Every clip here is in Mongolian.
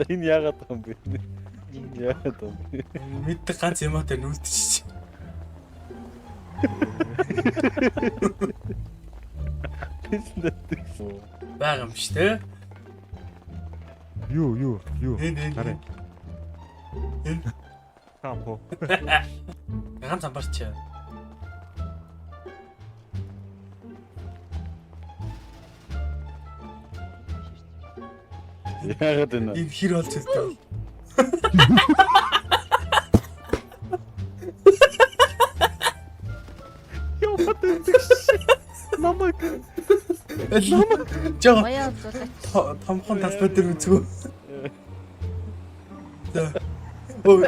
Энэ яагаад юм бэ? Яагаад юм бэ? Мэддэг ганц юматай нүүлтчих. Байгаа юм биш те. Юу. Энэ. Кампо. Ганц амбарч. Яагаад энэ? Энэ хэр болж байна? Яа патент. Намайг. Жоо. Баяа зулаач. Томхон талбай дээр үзгөө. Оо.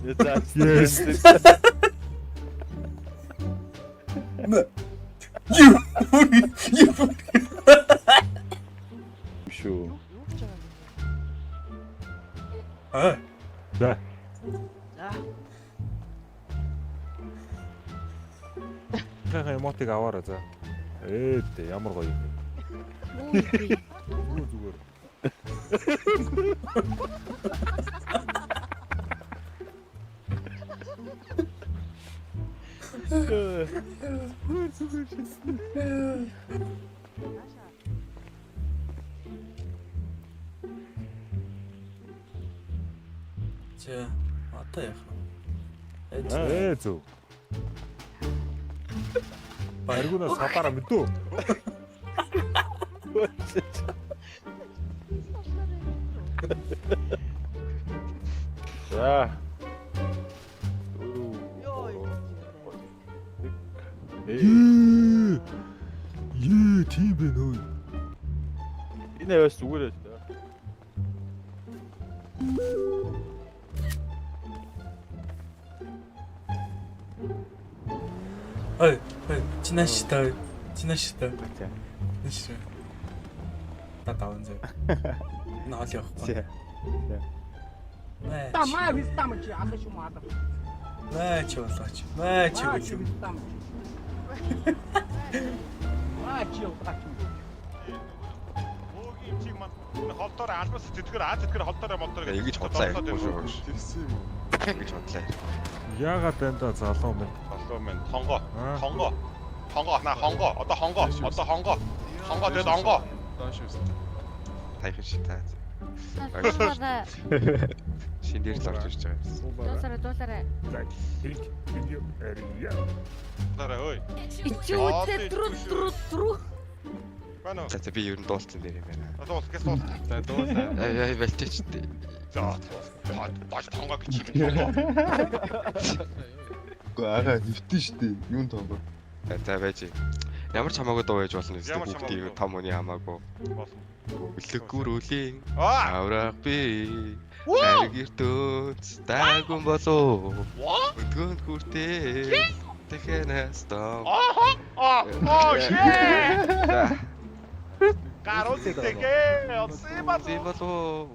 Yes. You. Шүү. Аа. За. Хаа эмотиг аваарай за. Ямар гоё юм. Юу зүгээр. За, одоо яах вэ? Зөв. Баргуунаас сатаараа мэдүү. За. Тийм бэ нөө. Энэ бас зүгээр л да. Ой, чинаштай. Нэш. Татаун зэ. Наал явахгүй. Та маа вистам чи алаш юм аа. Маач болооч. Маач юу. Маач юу тач. Өөгийн чиг ман холдоор албас тэтгэр холдоор молдоор ингэж хотлаа юм шүү. Тэрсэн юм уу? Ингэж хотлаа. Яагаад байна да залуу минь. Залуу минь хонгоо. Одоо хонгоо. Хонгоо тэгээд онгоо. Тайхан шитаа. Дуусаарай. Шинээр л орж ирж байгаа. Дуусаарай. Видео эрия. Дараа ой. Ичүүтэй тру. Бано. За би ер нь дууссан дээр юм байна. Дуус. За дуус. Яа болчих дээ. За. Бааш хонгоо гэж юм. Гэхдээ ага нэвтэн штэ. Юун тоогоо. За байж. Ямар ч хамаагүй дуу байж болно гэсэн бүгдийг том хүний хамаагүй. Үлгүүрүүлийн аврах би. Аргиртөөц таагүй болоо. Өдгөөнд хүртэл тэхэнэс тоо. Гарууд тэгэ. Оцсон болоо.